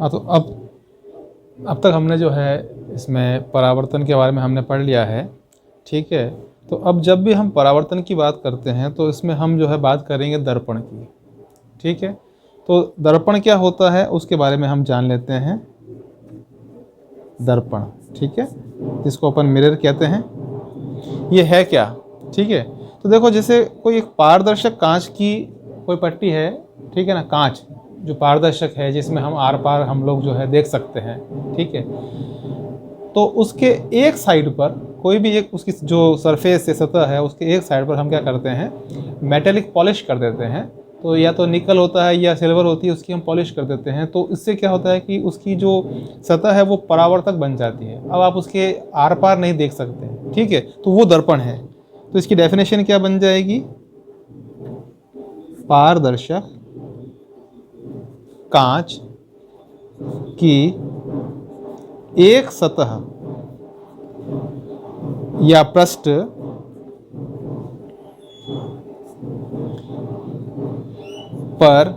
हाँ, तो अब तक हमने जो है इसमें परावर्तन के बारे में हमने पढ़ लिया है, ठीक है। तो अब जब भी हम परावर्तन की बात करते हैं तो इसमें हम जो है बात करेंगे दर्पण की, ठीक है। तो दर्पण क्या होता है उसके बारे में हम जान लेते हैं। दर्पण, ठीक है, जिसको अपन मिरर कहते हैं, ये है क्या, ठीक है। तो देखो, जैसे कोई एक पारदर्शक कांच की कोई पट्टी है, ठीक है ना, कांच जो पारदर्शक है जिसमें हम आर पार हम लोग जो है देख सकते हैं, ठीक है। तो उसके एक साइड पर कोई भी एक उसकी जो सरफेस से सतह है उसके एक साइड पर हम क्या करते हैं, मेटेलिक पॉलिश कर देते हैं। तो या तो निकल होता है या सिल्वर होती है, उसकी हम पॉलिश कर देते हैं। तो इससे क्या होता है कि उसकी जो सतह है वो परावर्तक बन जाती है, अब आप उसके आर पार नहीं देख सकते हैं, ठीक है। तो वो दर्पण है। तो इसकी डेफिनेशन क्या बन जाएगी, पारदर्शक कांच की एक सतह या पृष्ठ पर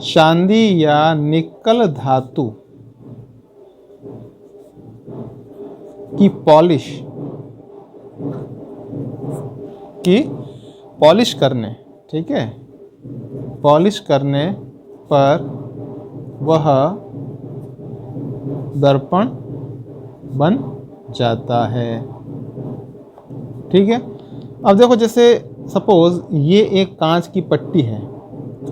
चांदी या निकल धातु की पॉलिश करने, ठीक है, पॉलिश करने पर वह दर्पण बन जाता है, ठीक है। अब देखो, जैसे सपोज ये एक कांच की पट्टी है,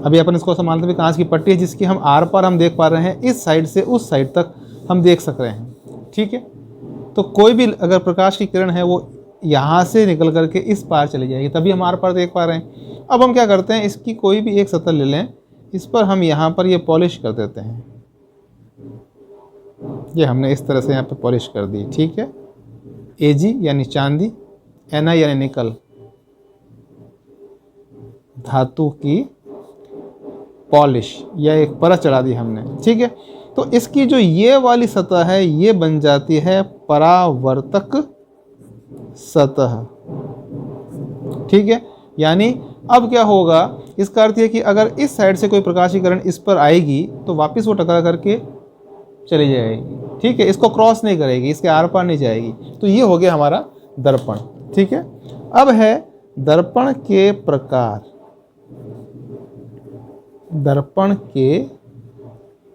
अभी अपन इसको संभालते हुए कांच की पट्टी है जिसकी हम आर पार हम देख पा रहे हैं, इस साइड से उस साइड तक हम देख सक रहे हैं, ठीक है। तो कोई भी अगर प्रकाश की किरण है वो यहाँ से निकल करके इस पार चली जाएगी, तभी हम आर पार देख पा रहे हैं। अब हम क्या करते हैं, इसकी कोई भी एक सतह ले लें, इस पर हम यहाँ पर ये पॉलिश कर देते हैं। ये हमने इस तरह से यहाँ पे पॉलिश कर दी, ठीक है। Ag यानी चांदी, Na यानी निकल धातु की पॉलिश या एक परत चढ़ा दी हमने, ठीक है। तो इसकी जो ये वाली सतह है ये बन जाती है परावर्तक सतह, ठीक है। यानी अब क्या होगा, इसका अर्थ है कि अगर इस साइड से कोई प्रकाश की किरण इस पर आएगी तो वापस वो टकरा करके चली जाएगी, ठीक है, इसको क्रॉस नहीं करेगी, इसके आर पार नहीं जाएगी। तो ये हो गया हमारा दर्पण, ठीक है। अब है दर्पण के प्रकार। दर्पण के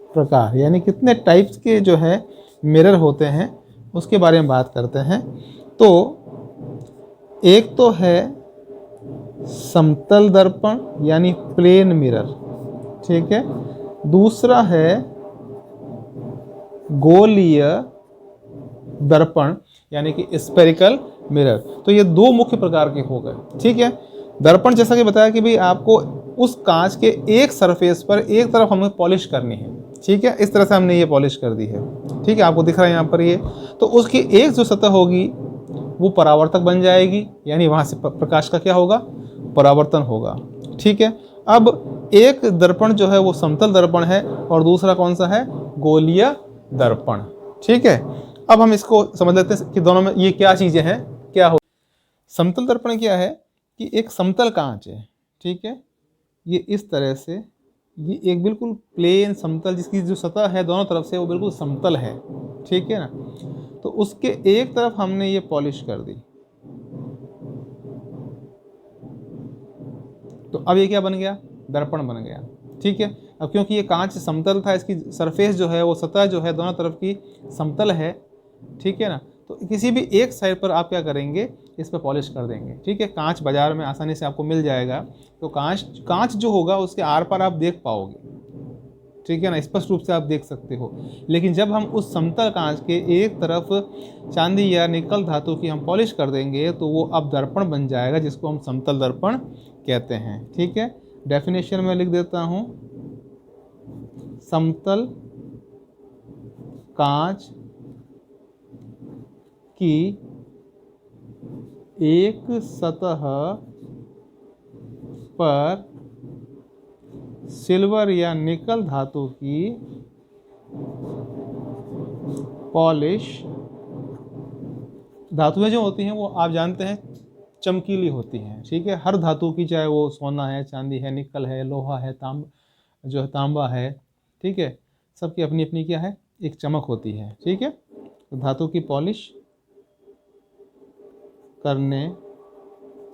प्रकार यानी कितने टाइप्स के जो है मिरर होते हैं उसके बारे में बात करते हैं। तो एक तो है समतल दर्पण यानी प्लेन मिरर, ठीक है। दूसरा है गोलीय दर्पण यानी कि स्फेरिकल मिरर। तो ये दो मुख्य प्रकार के हो गए, ठीक है। दर्पण जैसा कि बताया कि भाई आपको उस कांच के एक सरफेस पर एक तरफ हमें पॉलिश करनी है, ठीक है। इस तरह से हमने ये पॉलिश कर दी है, ठीक है, आपको दिख रहा है यहाँ पर ये। तो उसकी एक जो सतह होगी वो परावर्तक बन जाएगी, यानी वहाँ से प्रकाश का क्या होगा, परावर्तन होगा, ठीक है। अब एक दर्पण जो है वो समतल दर्पण है और दूसरा कौन सा है, गोलीय दर्पण, ठीक है। अब हम इसको समझ लेते हैं कि दोनों में ये क्या चीज़ें हैं, क्या हो। समतल दर्पण क्या है कि एक समतल कांच है, ठीक है, ये इस तरह से, ये एक बिल्कुल प्लेन समतल जिसकी जो सतह है दोनों तरफ से वो बिल्कुल समतल है, ठीक है ना। तो उसके एक तरफ हमने ये पॉलिश कर दी, तो अब ये क्या बन गया, दर्पण बन गया, ठीक है। अब क्योंकि ये कांच समतल था, इसकी सरफेस जो है वो सतह जो है दोनों तरफ की समतल है, ठीक है ना। तो किसी भी एक साइड पर आप क्या करेंगे, इस पर पॉलिश कर देंगे, ठीक है। कांच बाजार में आसानी से आपको मिल जाएगा, तो कांच जो होगा उसके आर पार आप देख पाओगे, ठीक है ना, स्पष्ट रूप से आप देख सकते हो। लेकिन जब हम उस समतल कांच के एक तरफ चांदी या निकल धातु की हम पॉलिश कर देंगे तो वो अब दर्पण बन जाएगा, जिसको हम समतल दर्पण कहते हैं, ठीक है। डेफिनेशन में लिख देता हूँ, समतल कांच की एक सतह पर सिल्वर या निकल धातु की पॉलिश, धातुएं जो होती हैं वो आप जानते हैं चमकीली होती हैं, ठीक है। हर धातु की, चाहे वो सोना है, चांदी है, निकल है, लोहा है, जो है तांबा है, ठीक है, सबकी अपनी अपनी क्या है, एक चमक होती है, ठीक है। तो धातु की पॉलिश करने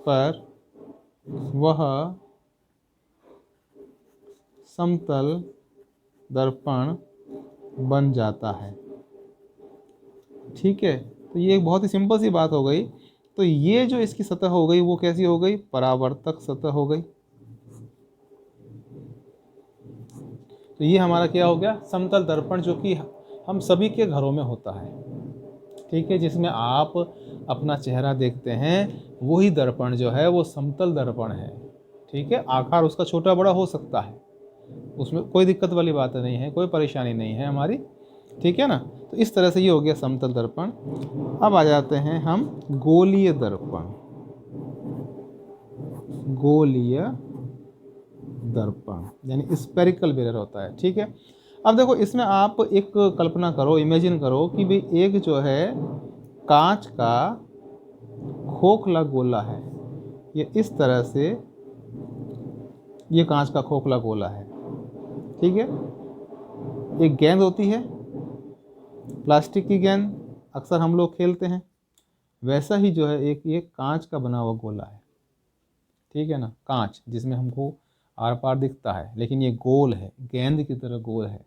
पर वह समतल दर्पण बन जाता है, ठीक है। तो ये एक बहुत ही सिंपल सी बात हो गई। तो ये जो इसकी सतह हो गई वो कैसी हो गई, परावर्तक सतह हो गई। तो ये हमारा क्या हो गया, समतल दर्पण, जो कि हम सभी के घरों में होता है, ठीक है, जिसमें आप अपना चेहरा देखते हैं, वही दर्पण जो है वो समतल दर्पण है, ठीक है। आकार उसका छोटा बड़ा हो सकता है, उसमें कोई दिक्कत वाली बात नहीं है, कोई परेशानी नहीं है हमारी, ठीक है ना। तो इस तरह से ये हो गया समतल दर्पण। अब आ जाते हैं हम गोलीय दर्पण। गोलीय दर्पण यानी स्पेरिकल मिरर होता है, ठीक है। अब देखो इसमें आप एक कल्पना करो, इमेजिन करो कि भाई एक जो है कांच का खोखला गोला है, ये इस तरह से, ये कांच का खोखला गोला है, ठीक है। एक गेंद होती है, प्लास्टिक की गेंद, अक्सर हम लोग खेलते हैं, वैसा ही जो है एक ये कांच का बना हुआ गोला है, ठीक है ना। कांच जिसमें हमको आर पार दिखता है, लेकिन ये गोल है, गेंद की तरह गोल है।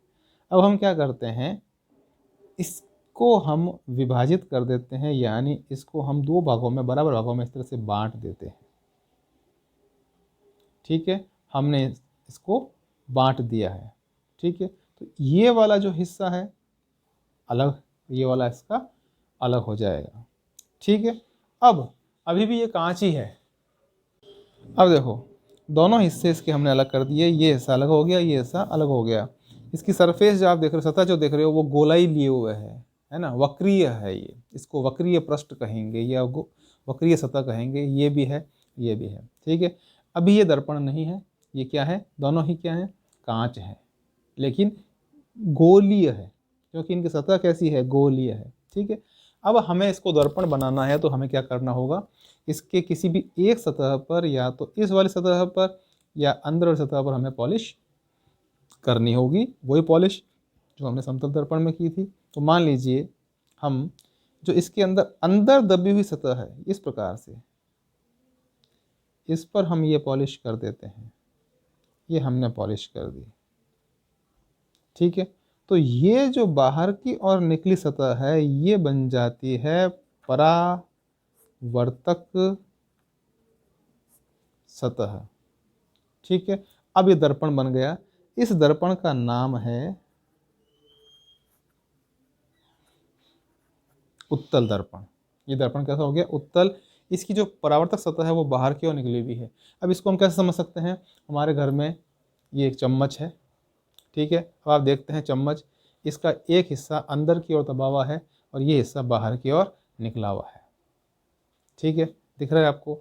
अब हम क्या करते हैं, इसको हम विभाजित कर देते हैं, यानी इसको हम दो भागों में, बराबर भागों में इस तरह से बांट देते हैं, ठीक है। हमने इसको बांट दिया है, ठीक है। तो ये वाला जो हिस्सा है अलग, ये वाला इसका अलग हो जाएगा, ठीक है। अब अभी भी ये कांच ही है। अब देखो दोनों हिस्से इसके हमने अलग कर दिए, ये हिस्सा अलग हो गया, ये हिस्सा अलग हो गया। इसकी सरफेस जो आप देख रहे हो, सतह जो देख रहे हो, वो गोलाई लिए हुए है ना, वक्रीय है ये, इसको वक्रीय पृष्ठ कहेंगे या वक्रीय सतह कहेंगे, ये भी है, ये भी है, ठीक है। अभी ये दर्पण नहीं है, ये क्या है, दोनों ही क्या है, कांच है, लेकिन गोलीय है, क्योंकि इनकी सतह कैसी है, गोलीय है, ठीक है। अब हमें इसको दर्पण बनाना है तो हमें क्या करना होगा, इसके किसी भी एक सतह पर, या तो इस वाली सतह पर या अंदर वाली सतह पर हमें पॉलिश करनी होगी, वही पॉलिश जो हमने समतल दर्पण में की थी। तो मान लीजिए हम जो इसके अंदर अंदर दबी हुई सतह है, इस प्रकार से इस पर हम ये पॉलिश कर देते हैं, ये हमने पॉलिश कर दी, ठीक है। तो ये जो बाहर की और निकली सतह है, ये बन जाती है परावर्तक सतह, ठीक है। अब ये दर्पण बन गया, इस दर्पण का नाम है उत्तल दर्पण। ये दर्पण कैसा हो गया, उत्तल। इसकी जो परावर्तक सतह है वो बाहर की ओर निकली हुई है। अब इसको हम कैसे समझ सकते हैं, हमारे घर में ये एक चम्मच है, ठीक है। अब आप देखते हैं चम्मच, इसका एक हिस्सा अंदर की ओर दबा हुआ है और ये हिस्सा बाहर की ओर निकला हुआ है, ठीक है, दिख रहा है आपको।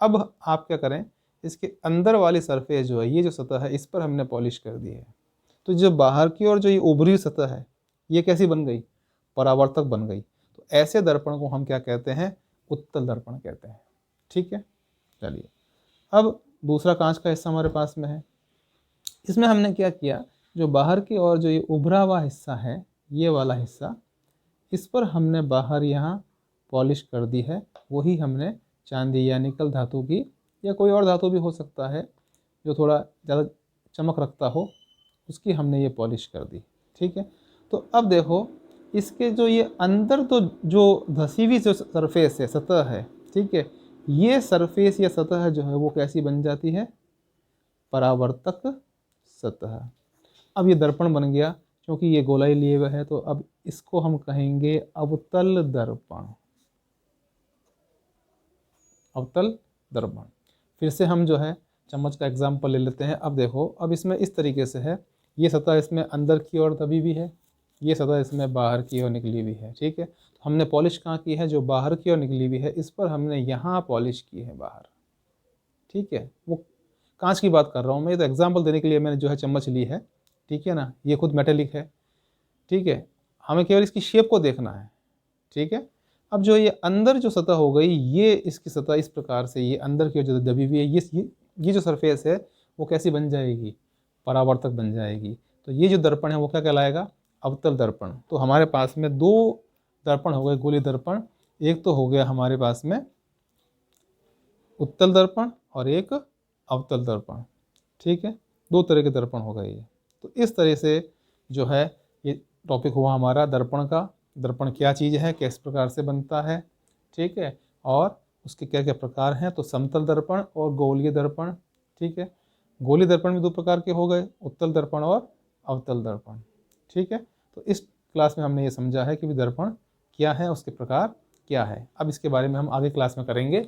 अब आप क्या करें, इसके अंदर वाली सरफेस जो है, ये जो सतह है, इस पर हमने पॉलिश कर दी है। तो जो बाहर की ओर जो ये उभरी हुई सतह है, ये कैसी बन गई, परावर्तक बन गई। तो ऐसे दर्पण को हम क्या कहते हैं, उत्तल दर्पण कहते हैं, ठीक है। चलिए अब दूसरा कांच का हिस्सा हमारे पास में है। इसमें हमने क्या किया, जो बाहर की ओर जो ये उभरा हुआ हिस्सा है, ये वाला हिस्सा, इस पर हमने बाहर यहाँ पॉलिश कर दी है। वही हमने चांदी या निकल धातु की, या कोई और धातु भी हो सकता है जो थोड़ा ज़्यादा चमक रखता हो, उसकी हमने ये पॉलिश कर दी, ठीक है। तो अब देखो इसके जो ये अंदर तो जो धसी हुई जो सरफेस है, सतह है, ठीक है, ये सरफेस या सतह जो है वो कैसी बन जाती है, परावर्तक सतह। अब ये दर्पण बन गया, क्योंकि ये गोलाई लिए हुए है, तो अब इसको हम कहेंगे अवतल दर्पण। अवतल दर्पण। फिर से हम जो है चम्मच का एग्जाम्पल ले लेते हैं। अब देखो, अब इसमें इस तरीके से है, ये सतह इसमें अंदर की ओर दबी भी है, ये सतह इसमें बाहर की ओर निकली हुई है, ठीक है। तो हमने पॉलिश कहाँ की है, जो बाहर की ओर निकली हुई है, इस पर हमने यहाँ पॉलिश की है बाहर, ठीक है। वो कांच की बात कर रहा हूँ मैं, तो एग्जाम्पल देने के लिए मैंने जो है चम्मच ली है, ठीक है ना। ये खुद मेटेलिक है, ठीक है, हमें केवल इसकी शेप को देखना है, ठीक है। अब जो ये अंदर जो सतह हो गई, ये इसकी सतह इस प्रकार से, ये अंदर की जो दबी हुई है, ये जो सरफेस है वो कैसी बन जाएगी, परावर्तक बन जाएगी। तो ये जो दर्पण है वो क्या कहलाएगा? अवतल दर्पण। तो हमारे पास में दो दर्पण हो गए गोलीय दर्पण, एक तो हो गया हमारे पास में उत्तल दर्पण और एक अवतल दर्पण। ठीक है, दो तरह के दर्पण हो गए ये। तो इस तरह से जो है ये टॉपिक हुआ हमारा दर्पण का। दर्पण क्या चीज़ है, किस प्रकार से बनता है, ठीक है, और उसके क्या क्या प्रकार हैं। तो समतल दर्पण और गोलीय दर्पण। ठीक है, गोलीय दर्पण भी दो प्रकार के हो गए, उत्तल दर्पण और अवतल दर्पण। ठीक है, तो इस क्लास में हमने ये समझा है कि दर्पण क्या है, उसके प्रकार क्या है। अब इसके बारे में हम आगे क्लास में करेंगे।